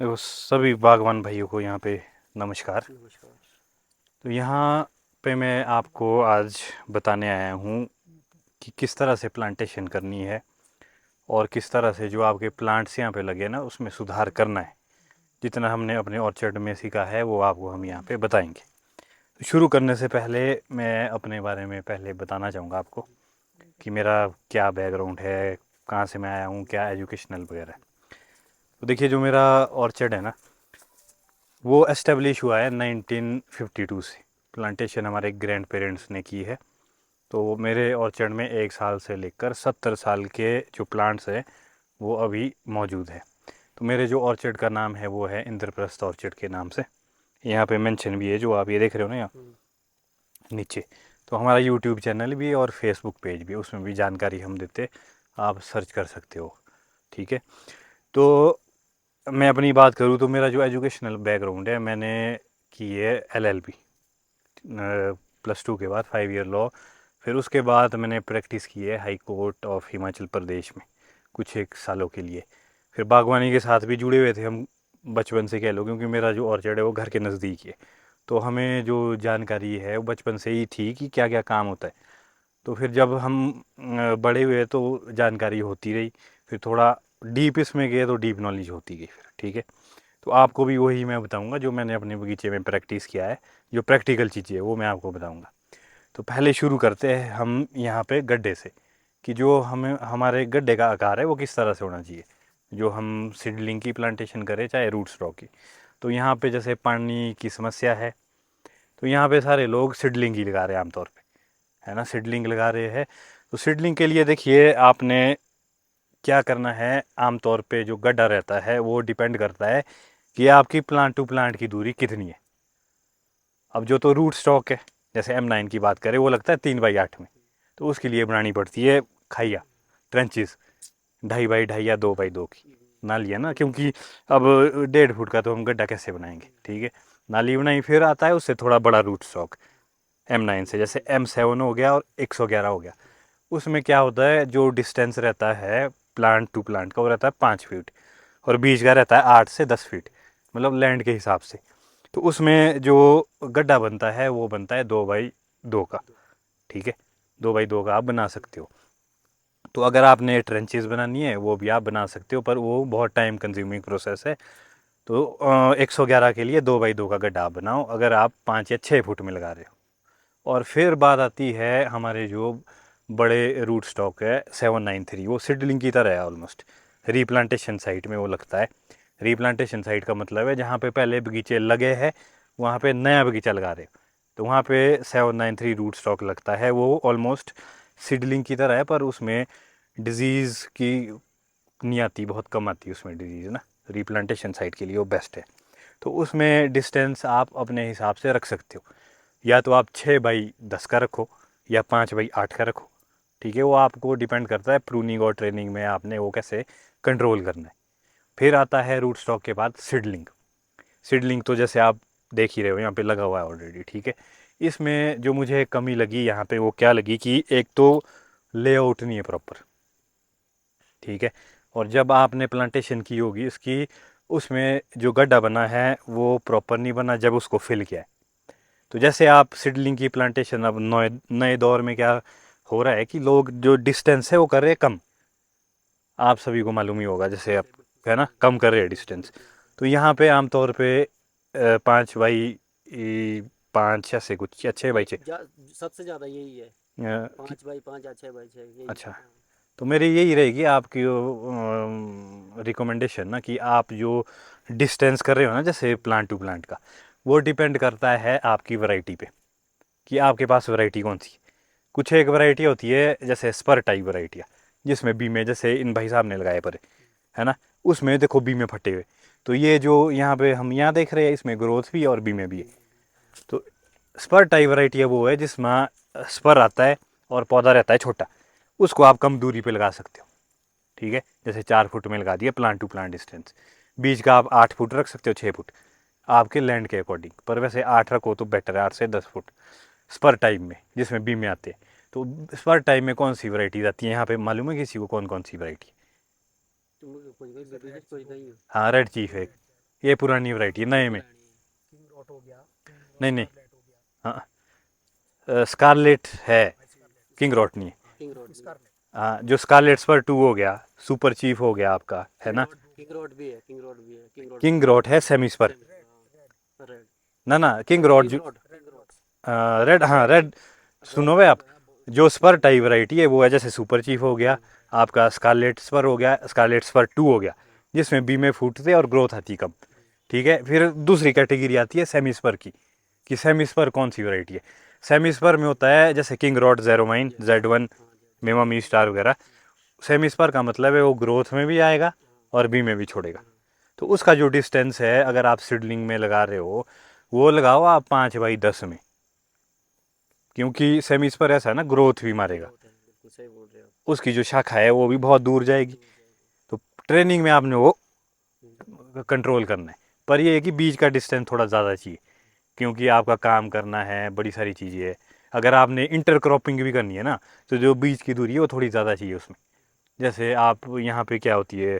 देखो सभी बागवान भाइयों को यहाँ पे नमस्कार। नमस्कार। तो यहाँ पे मैं आपको आज बताने आया हूँ कि किस तरह से प्लांटेशन करनी है और किस तरह से जो आपके प्लांट्स यहाँ पे लगे ना उसमें सुधार करना है। जितना हमने अपने ऑर्चर्ड में सीखा है वो आपको हम यहाँ पे बताएंगे। तो शुरू करने से पहले मैं अपने बारे में पहले बताना चाहूँगा आपको कि मेरा क्या बैकग्राउंड है, कहाँ से मैं आया हूँ, क्या एजुकेशनल वगैरह। तो देखिए जो मेरा ऑर्चर्ड है ना वो एस्टेब्लिश हुआ है 1952 से। प्लांटेशन हमारे ग्रैंड पेरेंट्स ने की है। तो मेरे ऑर्चर्ड में 1 साल से लेकर 70 साल के जो प्लांट्स हैं वो अभी मौजूद है। तो मेरे जो ऑर्चर्ड का नाम है वो है इंद्रप्रस्थ ऑर्चर्ड के नाम से। यहाँ पे मेंशन भी है जो आप ये देख रहे हो ना यहाँ हुँ, नीचे। तो हमारा यूट्यूब चैनल भी है और फेसबुक पेज भी है, उसमें भी जानकारी हम देते, आप सर्च कर सकते हो। ठीक है। तो मैं अपनी बात करूँ तो मेरा जो एजुकेशनल बैकग्राउंड है, मैंने की है LLB +2 के बाद 5 ईयर लॉ। फिर उसके बाद मैंने प्रैक्टिस की है high court of Himachal Pradesh में कुछ एक सालों के लिए। फिर बागवानी के साथ भी जुड़े हुए थे हम बचपन से कह लो, क्योंकि मेरा जो ऑर्चर्ड है वो घर के नज़दीक ही है। तो हमें जो जानकारी है वो बचपन से ही थी कि क्या क्या काम होता है। तो फिर जब हम बड़े हुए तो जानकारी होती रही। फिर थोड़ा डीप इसमें गए तो डीप नॉलेज होती गई फिर। ठीक है। तो आपको भी वही मैं बताऊंगा जो मैंने अपने बगीचे में प्रैक्टिस किया है। जो प्रैक्टिकल चीज़ें है वो मैं आपको बताऊंगा। तो पहले शुरू करते हैं हम यहाँ पे गड्ढे से, कि जो हमें हमारे गड्ढे का आकार है वो किस तरह से होना चाहिए। जो हम सीडलिंग की प्लांटेशन करें चाहे रूट स्टॉक की। तो यहाँ पे जैसे पानी की समस्या है, तो यहाँ पे सारे लोग सीडलिंग ही लगा रहे हैं आमतौर पे, है ना, सीडलिंग लगा रहे हैं। तो सीडलिंग के लिए देखिए आपने क्या करना है। आमतौर पे जो गड्ढा रहता है वो डिपेंड करता है कि आपकी प्लांट टू प्लांट की दूरी कितनी है। अब जो तो रूट स्टॉक है, जैसे M9 की बात करें, वो लगता है 3x8 में। तो उसके लिए बनानी पड़ती है खाइया, ट्रेंचेस, 2.5x2 या 2x2 की हुँ, नाली, है ना, क्योंकि अब 1.5 फुट का तो हम गड्ढा कैसे बनाएंगे। ठीक है। नाली बनाई, फिर आता है उससे थोड़ा बड़ा रूट स्टॉक M9 से, जैसे M7 हो गया और 111 हो गया। उसमें क्या होता है, जो डिस्टेंस रहता है प्लांट टू प्लांट का वो रहता है 5 फीट, और बीच का रहता है 8 से 10 फीट, मतलब लैंड के हिसाब से। तो उसमें जो गड्ढा बनता है वो बनता है 2x2 का। दो ठीक है। 2x2 का आप बना सकते हो। तो अगर आपने ट्रेंचेस बनानी है वो भी आप बना सकते हो, पर वो बहुत टाइम कंज्यूमिंग प्रोसेस है। तो 111 के लिए 2x2 का गड्ढा आप बनाओ अगर आप 5 या 6 फुट में लगा रहे हो। और फिर बात आती है हमारे जो बड़े रूट स्टॉक है 793, वो सीडलिंग की तरह है ऑलमोस्ट। रीप्लांटेशन साइट में वो लगता है। रीप्लांटेशन साइट का मतलब है जहाँ पे पहले बगीचे लगे हैं वहाँ पे नया बगीचा लगा रहे हो। तो वहाँ पे 793 रूट स्टॉक लगता है। वो ऑलमोस्ट सीडलिंग की तरह है, पर उसमें डिजीज़ की नहीं आती, बहुत कम आती है उसमें डिजीज़ ना। रीप्लांटेशन साइट के लिए वो बेस्ट है। तो उसमें डिस्टेंस आप अपने हिसाब से रख सकते हो। या तो आप 6x10 का रखो या 5x8 का रखो। ठीक है। वो आपको डिपेंड करता है प्रूनिंग और ट्रेनिंग में आपने वो कैसे कंट्रोल करना है। फिर आता है रूट स्टॉक के बाद सीडलिंग। सीडलिंग तो जैसे आप देख ही रहे हो यहाँ पे लगा हुआ है ऑलरेडी। ठीक है। इसमें जो मुझे कमी लगी यहाँ पे वो क्या लगी कि एक तो लेआउट नहीं है प्रॉपर। ठीक है। और जब आपने प्लांटेशन की होगी इसकी, उसमें जो गड्ढा बना है वो प्रॉपर नहीं बना जब उसको फिल किया है। तो जैसे आप सीडलिंग की प्लांटेशन अब नए नए दौर में क्या हो रहा है कि लोग जो डिस्टेंस है वो कर रहे हैं कम। आप सभी को मालूम ही होगा, कम जैसे कर आप, रहे हैं, बिल्कुल है सही ना, कहा। कम कर रहे हैं हुँ, हुँ, डिस्टेंस। हुँ, तो यहाँ पे आमतौर पे 5x5 ऐसे कुछ या छः ये बाई छः जा सबसे ज़्यादा यही है, कि 5x5 या 6x6 यही है। अच्छा। हाँ, तो मेरी यही रहेगी आपकी रिकमेंडेशन ना, कि आप जो डिस्टेंस कर रहे हो ना जैसे प्लांट टू प्लांट का, वो डिपेंड करता है आपकी वैरायटी पे, कि आपके पास वैरायटी कौन सी। कुछ एक वैरायटी होती है जैसे स्पर टाइप वैरायटियाँ, जिसमें बीमे जैसे इन भाई साहब ने लगाए पर, है ना, उसमें देखो बीमे फटे हुए। तो ये जो यहाँ पे हम यहाँ देख रहे हैं इसमें ग्रोथ भी है और बीमे भी है। हुँ, तो स्पर टाइप वैरायटी है वो है जिसमें स्पर आता है और पौधा रहता है छोटा। उसको आप कम दूरी पे लगा सकते हो। ठीक है। जैसे 4 फुट में लगा दिया प्लांट टू प्लांट डिस्टेंस। बीज का आप 8 फुट रख सकते हो, 6 फुट, आपके लैंड के अकॉर्डिंग, पर वैसे 8 रखो तो बेटर है, 8 से 10 फुट स्पर टाइप में जिसमें बीमे आते हैं। तो स्पर टाइप में कौन सी वैरायटी आती है यहाँ पे, मालूम है किसी को कौन कौन सी वैरायटी? तुम कोई कोई विशेष कोई नहीं हो? हाँ, रेड चीफ है। ये पुरानी वैरायटी है, नए में किंग रॉट हो गया, नहीं नहीं, हाँ स्कारलेट है, किंग रॉट नहीं है। किंग रॉट हाँ जो स्कारलेट स्पर 2 हो गया, सुपर चीफ हो गया आपका, है ना। किंग रॉट भी है, किंग रॉट भी है, किंग रॉट किंग रॉट है सेमी स्पर, रेड, ना ना किंग रॉट किंग जो रॉट, रेड, हाँ रेड, सुनो भाई आप, जो स्पर टाइप वैरायटी है वो है जैसे सुपर चीफ हो गया आपका, स्कारलेट स्पर हो गया, स्कारलेट स्पर 2 हो गया, जिसमें बीमें फूटते और ग्रोथ आती कम। ठीक है, फिर दूसरी कैटेगरी आती है सेमी स्पर की, कि सेमी स्पर कौन सी वैरायटी है। सेमी स्पर में होता है जैसे किंग रॉड, जेरोमाइन, Z1, मेमा मी स्टार वगैरह। सेमी स्पर का मतलब है वो ग्रोथ में भी आएगा और बी में भी छोड़ेगा। तो उसका जो डिस्टेंस है, अगर आप सीडलिंग में लगा रहे हो, वो लगाओ आप 5x10 में, क्योंकि सेमी स्पर ऐसा है ना, ग्रोथ भी मारेगा, बिल्कुल सही बोल रहे हो। उसकी जो शाखा है वो भी बहुत दूर जाएगी। तो ट्रेनिंग में आपने वो कंट्रोल करना है, पर ये है कि बीज का डिस्टेंस थोड़ा ज़्यादा चाहिए, क्योंकि आपका काम करना है, बड़ी सारी चीज़ें है। अगर आपने इंटरक्रॉपिंग भी करनी है ना, तो जो बीज की दूरी है वो थोड़ी ज़्यादा चाहिए उसमें। जैसे आप यहाँ पे क्या होती है,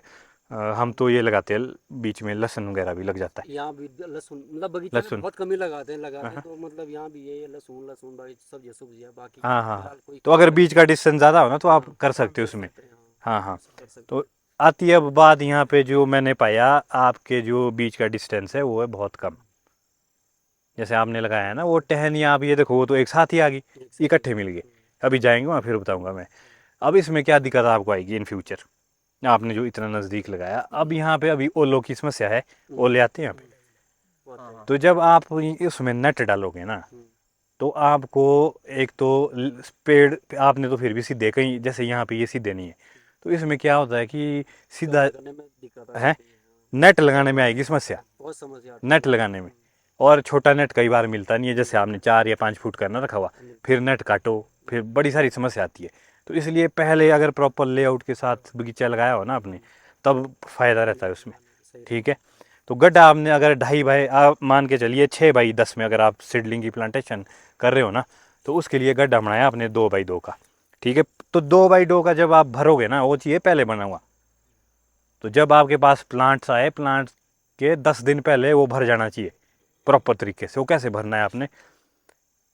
हम तो ये लगाते हैं बीच में, लहसुन वगैरह भी लग जाता है। यहाँ भी लहसुन, मतलब बगीचे में लहसुन, बहुत कम ही लगाते हैं, लगाते हैं हाँ तो मतलब यहाँ भी ये लहसुन, लहसुन बाकी सब्जियाँ सब्जियाँ, बाकी हाँ हाँ हाँ। फिलहाल कोई तो खेती अगर नहीं बीज है। का डिस्टेंस ज़्यादा हो ना तो आप हाँ, कर आप सकते हो कर उसमें। सकते हैं, हाँ हाँ हाँ। कर सकते तो आती है अब बात यहाँ पे, जो मैंने पाया आपके जो बीज का डिस्टेंस है वो है बहुत कम। जैसे आपने लगाया है ना वो टहनियाँ, आप ये देखो वो तो एक साथ ही आ गई, हैं, एक साथ ही इकट्ठे है। मिल गए। अभी जाएंगे वहाँ फिर बताऊंगा मैं। अब इसमें क्या दिक्कत आपको आएगी इन फ्यूचर, आपने जो इतना नज़दीक लगाया, अब यहाँ पे अभी ओलों की समस्या है, ओले आते हैं यहाँ पे। होता है। तो जब आप इसमें नेट डालोगे ना, तो आपको एक तो पेड़, आपने तो फिर भी सीधे कहीं, जैसे यहाँ पे ये सीधे नहीं है, तो इसमें क्या होता है कि सीधा गड्ढा करने में दिक्कत आ है, जाती है, हाँ। नेट लगाने में आएगी समस्या, बहुत समस्या आती नेट है। लगाने में। और छोटा नेट कई बार मिलता नहीं है, जैसे आपने 4 या 5 फुट का ना रखा हुआ, फिर नेट काटो, फिर बड़ी सारी समस्या आती है। तो इसलिए पहले अगर प्रॉपर लेआउट के साथ बगीचा लगाया हो ना आपने, तब फायदा रहता है उसमें। सही ठीक है, तो गड्ढा आपने अगर 2.5 बाई, आप मान के चलिए 6x10 में अगर आप सीडलिंग की प्लांटेशन कर रहे हो ना, तो उसके लिए गड्ढा बनाया आपने 2x2 का। ठीक है, तो 2x2 का जब आप भरोगे ना, वो चाहिए पहले बना हुआ। तो जब आपके पास प्लांट्स आए, प्लांट के 10 दिन पहले वो भर जाना चाहिए प्रॉपर तरीके से। वो कैसे भरना है आपने,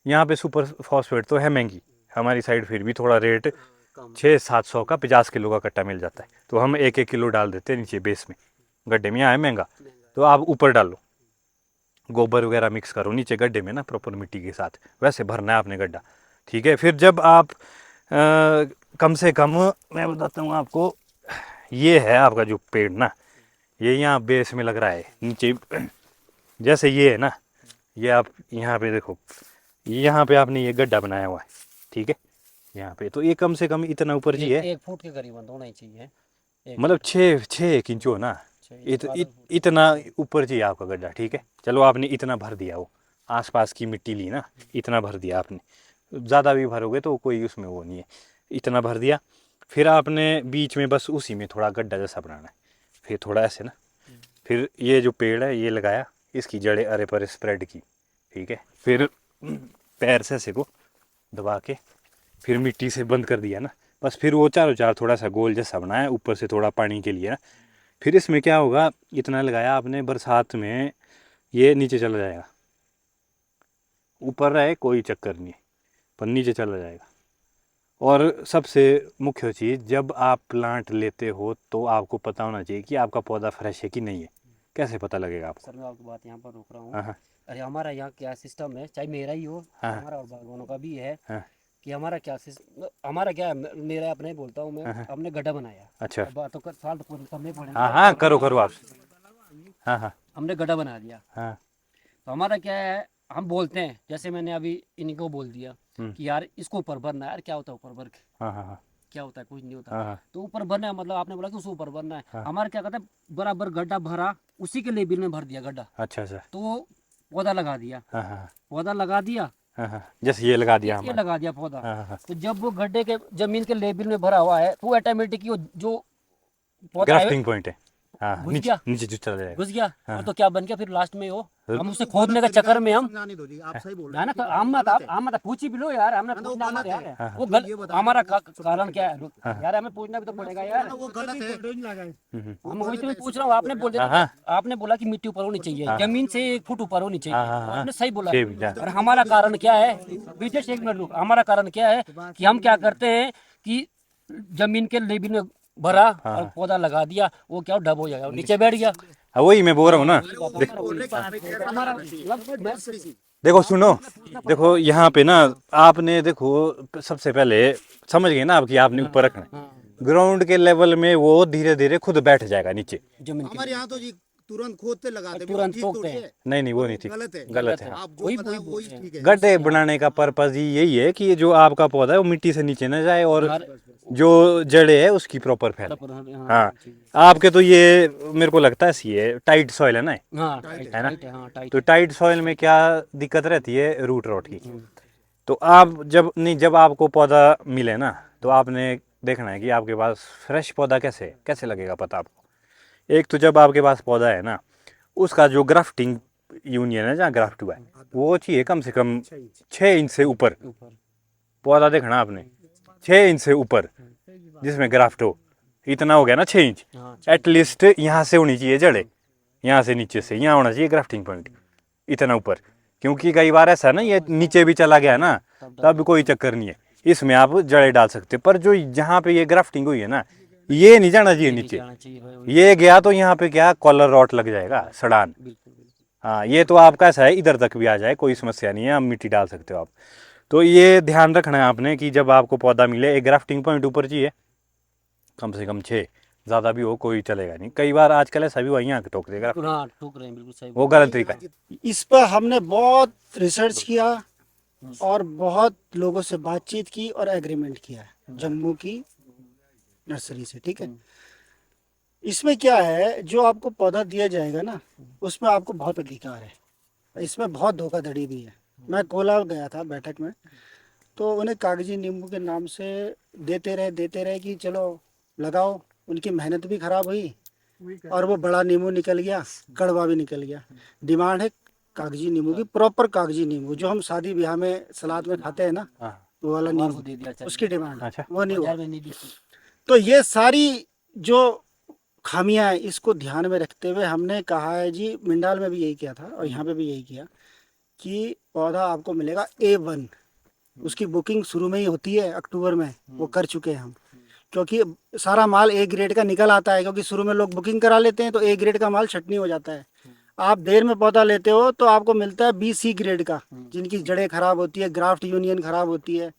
यहाँ पे सुपर फॉस्फेट तो है महंगी, हमारी साइड फिर भी थोड़ा रेट कम 600-700 का 50 किलो का कट्टा मिल जाता है, तो हम 1-1 किलो डाल देते हैं नीचे बेस में। गड्ढे में यहाँ है महंगा, महंगा तो आप ऊपर डालो, गोबर वगैरह मिक्स करो नीचे गड्ढे में ना प्रॉपर मिट्टी के साथ, वैसे भरना है आपने गड्ढा। ठीक है, फिर जब आप कम से कम, मैं बताता हूँ आपको, ये है आपका जो पेड़ ना, ये यहाँ बेस में लग रहा है नीचे, जैसे ये है ना, ये आप यहाँ पे देखो, यहाँ पे आपने ये गड्ढा बनाया हुआ है। ठीक है, यहाँ पे तो ये कम से कम इतना ऊपर जी है, 1 फुट के करीबन होना ही चाहिए, एक मतलब फुट 6-6 इंच हो ना, आधा फुट। इतना ऊपर चाहिए आपका गड्ढा। ठीक है, चलो आपने इतना भर दिया, वो आसपास की मिट्टी ली ना, इतना भर दिया आपने, ज़्यादा भी भरोगे तो कोई उसमें वो नहीं है, इतना भर दिया। फिर आपने बीच में बस उसी में थोड़ा गड्ढा जैसा बनाना है, फिर थोड़ा ऐसे ना, फिर ये जो पेड़ है ये लगाया, इसकी जड़ें अरे परे स्प्रेड की। ठीक है, फिर पैर से ऐसे को दबा के फिर मिट्टी से बंद कर दिया ना, बस फिर वो चारों चार थोड़ा सा गोल जैसा बनाया, ऊपर से थोड़ा पानी के लिए ना। फिर इसमें क्या होगा, इतना लगाया आपने, बरसात में ये नीचे चला जाएगा, ऊपर रहे कोई चक्कर नहीं, पर नीचे चला जाएगा। और सबसे मुख्य चीज़, जब आप प्लांट लेते हो तो आपको पता होना चाहिए कि आपका पौधा फ्रेश है कि नहीं है। कैसे पता लगेगा आपको? सर मैं आपकी बात यहाँ पर रोक रहा हूँ। हाँ हाँ अरे हमारा यहाँ क्या सिस्टम है, चाहे मेरा ही हो, हाँ हमारा और बागवानों का भी है, हाँ कि हमारा क्या हमारा क्या है, मेरा अपने बोलता हूँ मैं, हाँ हाँ। हमने गड्ढा बनाया। अच्छा, अब बात तो साल तो पूरे करने पड़ेंगे। हाँ हाँ, करो करो आप। हाँ हाँ हमने गड्ढा बना दिया, हाँ। तो हमारा क्या है, हम बोलते हैं, जैसे मैंने अभी इनको बोल दिया कि यार इसको ऊपर भरना है। यार क्या होता है ऊपर भर के, हाँ हाँ हाँ क्या होता है, कुछ नहीं होता। हाँ हाँ तो ऊपर भरना है, मतलब आपने बोला कि उसको ऊपर भरना है, हाँ। हमारा क्या कहता है, बराबर गड्ढा भरा, उसी के लेवल में भर दिया गड्ढा। अच्छा अच्छा। तो वो पौधा लगा दिया, हाँ हाँ पौधा लगा दिया, हाँ हाँ, जैसे ये लगा दिया ये हमारे। लगा दिया पौधा। हाँ हाँ, तो जब वो गड्ढे के जमीन के लेवल में भरा हुआ है, तो ऑटोमेटिक जो पौधा है ग्राफ्टिंग पॉइंट है। हाँ घुस नीचे गया, नीचे जो चला जाएगा। घुस गया। हाँ। तो क्या बन गया फिर लास्ट में वो, हम उसे खोदने के चक्कर में हम समझाने दो जी, आप सही बोल ना रहे ना, हैं। तो हम मत पूछी भी लो यार, हमने हाँ, तो वो पूछना गलत मत यार, है। हाँ, वो हाँ। ये बता हमारा रहे हैं, वो कारण क्या है हाँ। यार, हमें पूछना भी तो पड़ेगा यार। वो गलत है। हम वही तो मैं पूछ रहा हूँ, आपने बोल दिया, हाँ। आपने बोला कि मिट्टी ऊपर होनी चाहिए, हाँ। जमीन से 1 फुट ऊपर होनी चाहिए, हाँ, हाँ, तो हाँ। आपने सही बोला। 6 फीट, हाँ। और हमारा कारण क्या है, बीते 1 मिनट रुक, हमारा कारण क्या है कि हम क्या करते हैं कि जमीन के लेवल में भरा हाँ, और हाँ। पौधा लगा दिया, वो क्या डब हो जाएगा, नीचे बैठ गया। हाँ, वही मैं बोल रहा हूँ ना। हमारा मतलब मैं- देखो सुनो, देखो यहाँ पे ना आपने देखो सबसे पहले समझ गए ना आप कि आपने ऊपर रखना है। ग्राउंड के लेवल में वो धीरे धीरे खुद बैठ जाएगा नीचे। जमीन के हमारे यहाँ तो जी तुरंत खोदते लगाते हैं, तुरंत ठीक ठोकते थोड़ी हैं। है। नहीं वो नहीं ठीक, गलत है। गलत है। हाँ। आप जो वही- बताएं वही वही बोल ठीक है। गड्ढे बनाने का पर्पज ही यही है कि जो आपका पौधा है वो मिट्टी से नीचे न जाए और जो जड़े है उसकी प्रॉपर फैले। हाँ, आपके तो ये मेरे को लगता है सी है टाइट सॉइल है ना, हाँ है ना? हाँ टाइट। तो टाइट सॉइल में क्या दिक्कत रहती है, रूट रॉट की। तो आप जब आपको पौधा मिले ना, तो आपने देखना है कि आपके पास फ्रेश पौधा कैसे कैसे लगेगा पता आपको। एक तो जब आपके पास पौधा है ना, उसका जो ग्राफ्टिंग यूनियन है जहाँ ग्राफ्ट हुआ है वो चाहिए कम से कम 6 इंच से ऊपर। पौधा देखना आपने 6 इंच से ऊपर जिसमें ग्राफ्ट हो, इतना हो गया ना 6 इंच, एटलीस्ट यहाँ से होनी चाहिए जड़े, यहाँ से नीचे से यहाँ होना चाहिए ग्राफ्टिंग पॉइंट इतना ऊपर। क्योंकि कई बार ऐसा ना ये नीचे भी चला गया ना, तब कोई चक्कर नहीं है, इसमें आप जड़े डाल सकते हो। पर जो जहाँ पे ये ग्राफ्टिंग हुई है ना, ये नहीं जाना चाहिए नीचे। ये गया तो यहाँ पे क्या कॉलर रॉट लग जाएगा, सड़ान। हाँ, ये तो आपका ऐसा है इधर तक भी आ जाए कोई समस्या नहीं है, आप मिट्टी डाल सकते हो आप। तो ये ध्यान रखना है आपने कि जब आपको पौधा मिले एक ग्राफ्टिंग पॉइंट ऊपर चाहिए कम से कम 6, ज़्यादा भी हो कोई चलेगा नहीं। कई बार आजकल ऐसा भी हुआ यहाँ ठोक देगा, हाँ ठोक रहे हैं, बिल्कुल सही। वो गलत तरीका है। इस पर हमने बहुत रिसर्च किया और बहुत लोगों से बातचीत की और एग्रीमेंट किया है जम्मू की नर्सरी से, ठीक है। इसमें क्या है, जो आपको पौधा दिया जाएगा ना, उसमें आपको बहुत अधिकार है, इसमें बहुत धोखाधड़ी भी है। मैं कोलार गया था बैठक में, तो उन्हें कागजी नींबू के नाम से देते रहे कि चलो लगाओ। उनकी मेहनत भी खराब हुई और वो बड़ा नींबू निकल गया, कड़वा भी निकल गया। डिमांड है कागजी नींबू की, प्रॉपर कागजी नींबू जो हम शादी ब्याह में सलाद में खाते हैं ना, हाँ। वो वाला दे नींबू, दिया, चल। उसकी डिमांड है, अच्छा। वो नहीं हुआ। बाजार में नहीं दी। तो ये सारी जो खामियां हैं, इसको ध्यान में रखते हुए हमने कहा है जी, मिंडाल में भी यही किया था और यहाँ पे भी यही किया कि पौधा आपको मिलेगा A1। उसकी बुकिंग शुरू में ही होती है अक्टूबर में, वो कर चुके हैं हम, क्योंकि सारा माल A ग्रेड का निकल आता है। क्योंकि शुरू में लोग बुकिंग करा लेते हैं तो A ग्रेड का माल छटनी हो जाता है। आप देर में पौधा लेते हो तो आपको मिलता है B-C ग्रेड का, जिनकी जड़ें खराब होती है, ग्राफ्ट यूनियन खराब होती है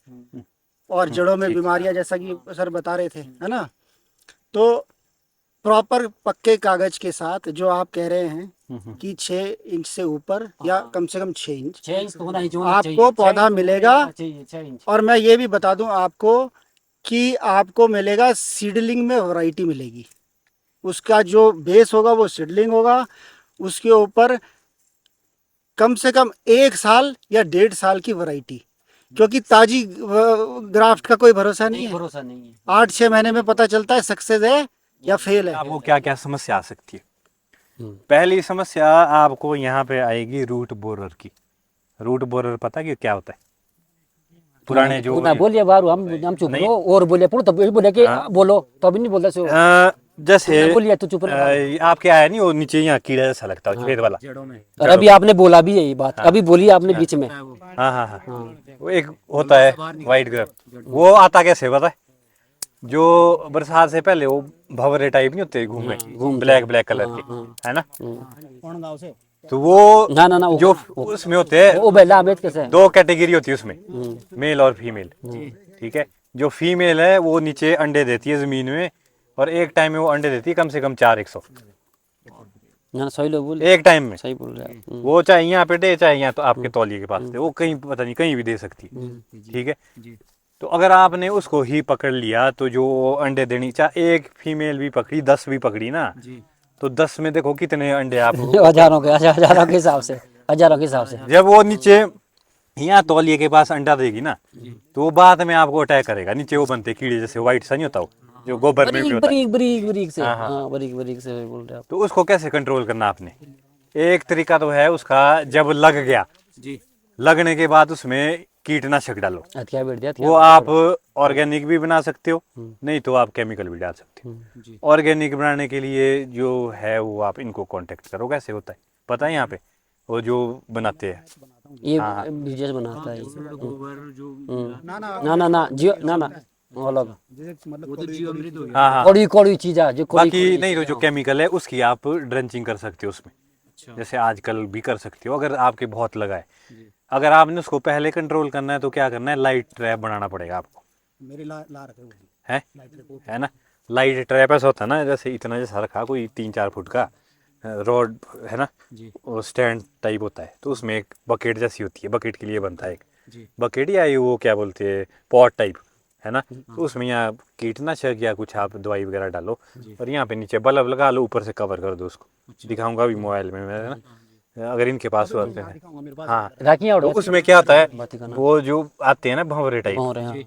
और जड़ों में बीमारियां, जैसा कि सर बता रहे थे, है ना। तो प्रॉपर पक्के कागज के साथ जो आप कह रहे हैं कि 6 इंच से ऊपर या कम से कम 6 इंच 6 इंच तो होना ही आपको पौधा मिलेगा। 6 इंच। और मैं ये भी बता दूं आपको कि आपको मिलेगा सीडलिंग में वैरायटी मिलेगी। उसका जो बेस होगा वो सीडलिंग होगा, उसके ऊपर कम से कम 1 साल या 1.5 साल की वैरायटी, क्योंकि ताजी ग्राफ्ट का कोई भरोसा नहीं है। भरोसा नहीं है। 8-6 महीने में पता चलता है सक्सेस है या फेल है। आपको क्या क्या समस्या आ सकती है। पहली समस्या आपको यहाँ पे आएगी रूट बोरर की। रूट बोरर पता कि क्या होता है? पुराने जो ना बोलिए बारू, हम चुप नहीं। रहो और बोलिए पूरा, तब बोले कि बोलो तो अभी नहीं बोलता सो। जैसे बोलिए तो चुप रहो। आपके आया नहीं वो नीचे यहाँ कीड़ा जैसा लगता है छेद वाला। और अभी आपने बोला भी यही बात, अभी बोली आपने बीच में। हाँ हाँ हाँ, वो एक होता है वाइट ग्रेप, वो आता कैसे पता है? जो बरसात से पहले वो भंवरे टाइप नहीं होते घूमे, ब्लैक ब्लैक कलर के, है ना। तो वो ना ना ना जो उसमें होते हैं वो बेला अमेज कैसे है? 2 कैटेगरी होती है उसमें, मेल और फीमेल। ठीक है, जो फीमेल है वो नीचे अंडे देती है जमीन में, और एक टाइम में वो अंडे देती है कम से कम 400 ना। सही लोग बोले, एक टाइम में। सही बोल रहे हैं। वो चाहे यहाँ पे दे चाहे यहाँ तो आपके तौलिए के पास दे, वो कहीं पता नहीं कहीं भी दे सकती है। ठीक है, तो अगर आपने उसको ही पकड़ लिया तो जो अंडे देनी, चाहे एक फीमेल भी पकड़ी 10 भी पकड़ी ना, तो 10 में देखो कितने अंडे आप हजारों के हिसाब से, हजारों के हिसाब से। जब वो नीचे यहाँ तौलिए के पास अंडा देगी ना, तो वो बाद में आपको अटैक करेगा। नीचे वो बनते कीड़े जैसे व्हाइट सा नहीं होता वो, जो गोबर में भी बरीक होता है। बरीक बरीक बरीक से, हाँ, हाँ। हाँ बरीक बरीक से बोल रहे आप। तो उसको कैसे कंट्रोल करना आपने? एक तरीका तो है उसका, जब लग गया, जी लगने के बाद उसमें कीटनाशक डालो। हथियार बैठ दिया, वो आप ऑर्गेनिक भी बना सकते हो, नहीं तो आप केमिकल भी डाल सकते हो। जी ऑर्गेनिक बनाने के लिए जो है वो आप इनको कांटेक्ट करो, कैसे होता है पता है यहाँ पे, वो जो बनाते हैं। ये हाँ, हाँ। बिजनेस बनाता है। ना ना ना ना ना जियो ना ना वो अलग जैसे मतलब कड़वी कड़वी हाँ, हाँ। कौड़ी कौड़ी चीज है जो कौड़ी बाकी कौड़ी नहीं तो चीज़ जो है। केमिकल है उसकी आप ड्रेंचिंग कर सकते हो उसमें, जैसे आजकल भी कर सकते हो अगर आपके बहुत लगा है। अगर आपने उसको पहले कंट्रोल करना है तो क्या करना है, लाइट ट्रैप बनाना पड़ेगा आपको, मेरे ला रखे वो है लाइट रखे है ना। लाइट ट्रैप ऐसा होता है ना, जैसे इतना जैसा रखा कोई 3-4 फुट का रोड है ना, वो स्टैंड टाइप होता है, तो उसमें एक बकेट जैसी होती है, बकेट के लिए बनता है एक बकेट, या ये वो क्या बोलते हैं पॉट टाइप, है ना। तो उसमें यहाँ कीटनाशक या कुछ आप दवाई वगैरह डालो, और यहाँ पे नीचे बल्ब लगा लो, ऊपर से कवर कर दो उसको। दिखाऊंगा भी मोबाइल में मैं, है ना, अगर इनके पास होते हैं। दिखाऊंगा मेरे पास हाँ, राखी तो उसमें क्या होता है, बाती का ना वो जो आते हैं ना भंवरे टाइप हो रहे हैं।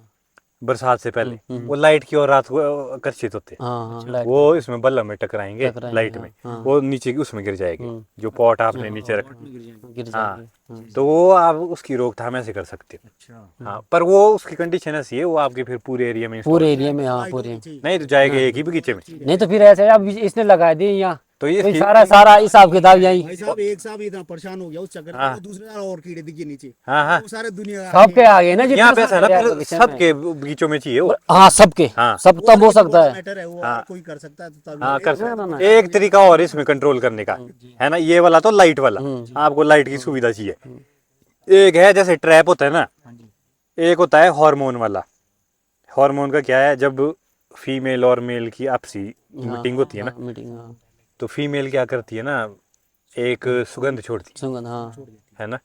बरसात से पहले, वो लाइट की और रात को आकर्षित होते हैं, हाँ हाँ लाइट वो इसमें बल्ब में टकराएंगे टकराएंगे, लाइट हाँ, में, हाँ। वो नीचे उसमें गिर जाएंगे, जो पॉट आपने नीचे रखा। गिर हाँ, जाएंगे। हाँ। तो वो आप उसकी रोकथाम ऐसे कर सकते हो। हाँ, पर वो उसकी कंडीशन ऐसी है, वो आपके फिर पूरे एरिया में install पूरे एरिया में, हाँ पूरे नहीं तो जाएगा एक ही बगीचे में। नहीं तो फिर ऐसे अब इसने लगा दी यहाँ तो ये तो इसकी- सारा सारा हिसाब किताब यही भाई साहब एक साहब इतना परेशान हो गया उस चक्कर में, वो दूसरे साल और कीड़े दिखे नीचे, हाँ, हाँ। वो सारे दुनिया सबके आगे ना यहाँ पे ऐसा है ना, जितना फिर सबके बगीचों में चाहिए वो। हाँ सबके हाँ। सब तब हो सकता है। मैटर है वो, हाँ। और कोई कर सकता है तो तभी हाँ, कर ना, ना। सकते। एक तरीका और इसमें कंट्रोल करने का है ना, ये वाला तो लाइट वाला, आपको लाइट की सुविधा चाहिए। एक है जैसे ट्रैप होता है ना, एक होता है हार्मोन वाला। हार्मोन का क्या है, जब फीमेल और मेल की आपसी मीटिंग होती है ना, मीटिंग, हाँ तो फीमेल क्या करती है ना, एक सुगंध छोड़ती सुगंध, हाँ है ना,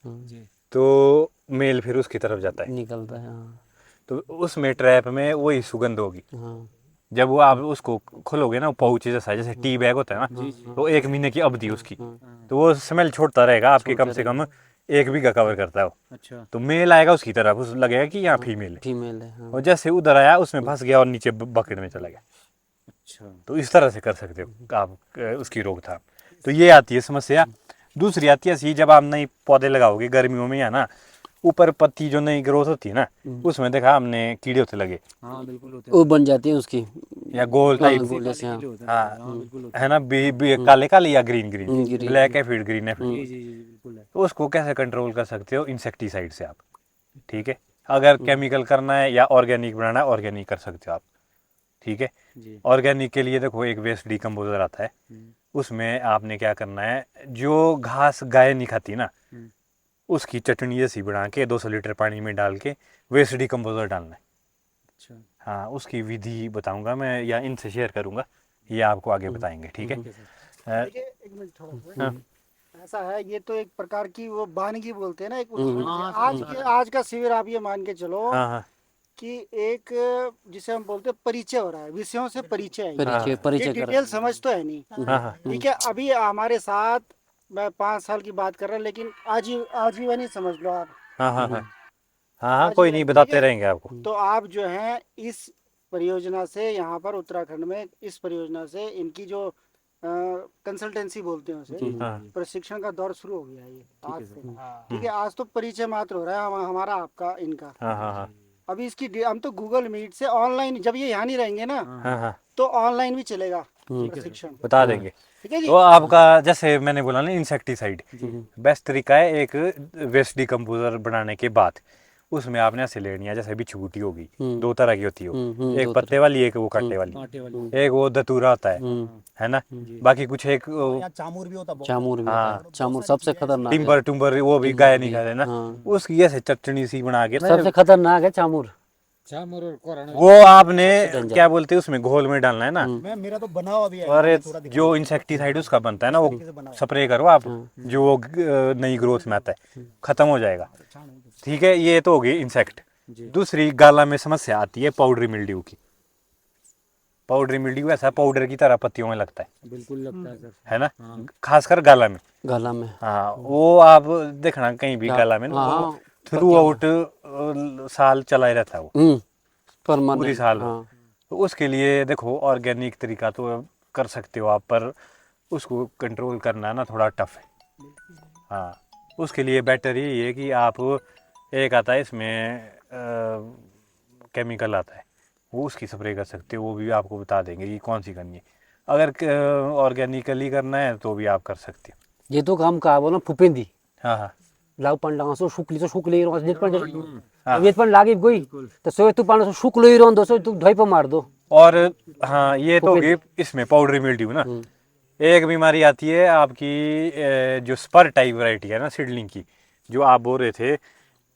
तो मेल फिर उसकी तरफ जाता है, निकलता है, हाँ तो उसमें ट्रैप में वही सुगंध होगी। हाँ जब वो आप उसको खोलोगे ना, वो पाउच जैसा है, जैसे टी बैग होता है ना, तो 1 महीने की अवधि उसकी, तो वो स्मेल छोड़ता रहेगा आपके, कम से कम 1 बीघा कवर करता है वो। अच्छा तो मेल आएगा उसकी तरफ, उस लगेगा कि यहाँ फीमेल है, फीमेल है, हाँ और जैसे उधर आया उसमें फंस गया और नीचे बकेट में चला गया। अच्छा तो इस तरह से कर सकते हो आप उसकी रोकथाम। तो ये आती है समस्या। दूसरी आती है ऐसी, जब आप नई पौधे लगाओगे गर्मियों में, या ना ऊपर पत्ती जो नई ग्रोथ होती है ना, उसमें देखा हमने कीड़े होते लगे, हाँ बिल्कुल होते वो बन जाती है उसकी या गोल टाइप, गोल जैसे, हाँ हाँ है ना, काले काले या ग्रीन ग्रीन, ग्रीन। ब्लैक है फिर ग्रीन है फिर। जी जी बिल्कुल है। तो उसको कैसे कंट्रोल कर सकते हो, इंसेक्टिसाइड से आप, ठीक है। अगर केमिकल करना है या ऑर्गेनिक बनाना है, ऑर्गेनिक कर सकते हो आप, ठीक है। ऑर्गेनिक के लिए देखो एक वेस्ट डिकम्पोजर आता है, उसमें आपने क्या करना है, जो घास गाय नहीं खाती ना, उसकी चटनी जैसी बना के 200 लीटर पानी में डाल के वेस्ट डिकम्पोजर डालना है। अच्छा हाँ, उसकी विधि बताऊंगा मैं, या इनसे शेयर करूंगा, ये आपको आगे बताएंगे, ठीक है। देखिए एक मिनट थोड़ा सा। हाँ। ऐसा है, ये तो एक प्रकार की वो वानगी बोलते हैं ना, एक आज का शिविर आप ये मान के चलो हाँ, हाँ, कि एक जिसे हम बोलते हैं परिचय हो रहा है, विषयों से परिचय है। परिचय ये परिचय कर डिटेल समझ तो है नहीं, हाँ, हाँ, ठीक है। अभी हमारे साथ, मैं 5 साल की बात कर रहा हूँ, लेकिन आजीवन ही समझ लो आप। हाँ, हाँ, हाँ, हाँ, कोई नहीं, बताते रहेंगे आपको। तो आप जो है इस परियोजना से, यहाँ पर उत्तराखंड में इस परियोजना से, इनकी जो कंसल्टेंसी बोलते हैं उसे, हाँ, प्रशिक्षण का दौर शुरू हो गया है ये आज से, ठीक है। आज तो परिचय मात्र हो रहा है हमारा आपका इनका। हाँ, हाँ, हाँ, अभी इसकी हम तो गूगल मीट से ऑनलाइन, जब ये यहाँ नहीं रहेंगे ना, हाँ, हाँ, तो ऑनलाइन भी चलेगा प्रशिक्षण, बता देंगे। ठीक है जी। तो आपका जैसे मैंने बोला ना, इंसेक्टिसाइड बेस्ट तरीका है। एक वेस्ट डिकम्पोजर बनाने के बाद उसमें आपने ऐसे लेनी है, जैसे बिच्छू बूटी होगी, 2 तरह की होती है वो, एक पत्ते वाली, एक वो कांटे वाली, एक वो धतूरा होता है ना, बाकी कुछ एक यहाँ चामूर भी होता बहुत। चामूर भी हाँ। होता है। चामूर सबसे खतरनाक है। टिम्बर टुम्बर, वो भी गाय नहीं खाते ना, हाँ। उसकी ऐसे चटनी सी बना के ना, सबसे खतरनाक है चामूर। वो आपने क्या बोलते हैं उसमें घोल में डालना है ना, मेरा तो बना हुआ भी है। और जो इंसेक्टिसाइड उसका बनता है ना, वो स्प्रे करो आप, जो वो नई ग्रोथ में आता है, खत्म हो जाएगा, ठीक है। ये तो होगी इंसेक्ट। दूसरी गाला में समस्या आती है पाउडरी मिल्ड्यू की। पाउडरी मिल्ड्यू ऐसा पाउडर की तरह पत्तियों में लगता है, बिल्कुल लगता है सर। है ना, खासकर गाला में। गला में, हाँ, वो आप देखना कहीं भी गाला में हाँ। थ्रू आउट साल चला ही रहता है वो, पूरी परमानेंट, साल। हाँ। तो उसके लिए देखो ऑर्गेनिक तरीका तो कर सकते हो आप, पर उसको कंट्रोल करना ना थोड़ा टफ है। हाँ, उसके लिए बेटर यही है कि आप, एक आता है इसमें केमिकल आता है, वो उसकी स्प्रे कर सकते हो, वो भी आपको बता देंगे कि कौन सी करनी है। अगर ऑर्गेनिकली करना है तो भी आप कर सकते हो। ये तो काम का बोला फुपेंदी हाँ हाँ लाव पण सो शुक्ली तो शुक्ली रो जेत पण हाँ। वेत पण लागी गई तो सो तू पाण शुक्ल ही रो दो सो तू ढई पर मार दो। और हाँ, ये तो होगी इसमें पाउडरी मिल्ड्यू ना। एक बीमारी आती है आपकी जो स्पर टाइप वैरायटी है ना सीडलिंग की, जो आप बोल रहे थे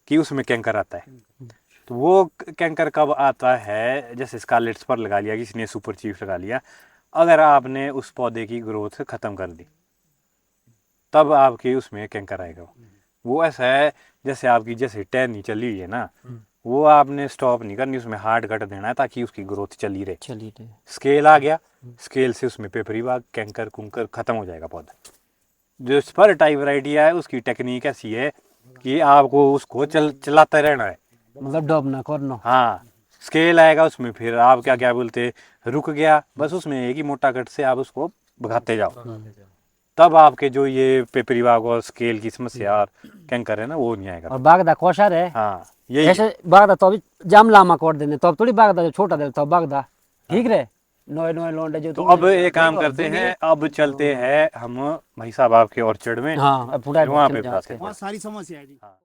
कि उसमें कैंकर आता है। तो वो कैंकर कब आता है, जैसे स्कारलेट स्पर लगा लिया, किसी ने सुपर चीफ लगा लिया, अगर आपने उस पौधे की ग्रोथ खत्म कर दी तब आपके उसमें कैंकर आएगा। वो ऐसा है जैसे आपकी जैसे टहनी चली हुई है ना, वो आपने स्टॉप नहीं करनी, उसमें हार्ड कट देना है ताकि उसकी ग्रोथ चली रहे। चलिए स्केल आ गया, स्केल से उसमें पेपरी बाग कैंकर कुंकर खत्म हो जाएगा पौधा। जो स्पर टाइप वैरायटी है उसकी टेक्निक ऐसी है कि आपको उसको चलाते रहना है, मतलब डब ना करना। हाँ, स्केल आएगा उसमें, फिर आप क्या क्या बोलते, रुक गया, बस उसमें एक ही मोटा कट से आप उसको भगाते जाओ, तब आपके जो ये पेपरी बाग और स्केल की समस्या और कैंकर है ना वो नहीं आएगा। और बागदा कोशर है। हाँ यही ऐसे बागदा तो अभी जाम लामा कर देने तो अब थोड़ी बागदा जो छोटा दे तो बागदा ठीक रहे नोए नोए लौंडे जो तो अब एक काम करते हैं, अब चलते हैं हम भाई साहब आपके ऑर्चर्ड में, हाँ पूरा वहाँ पे बताते हैं। वहाँ सारी समस्या है जी।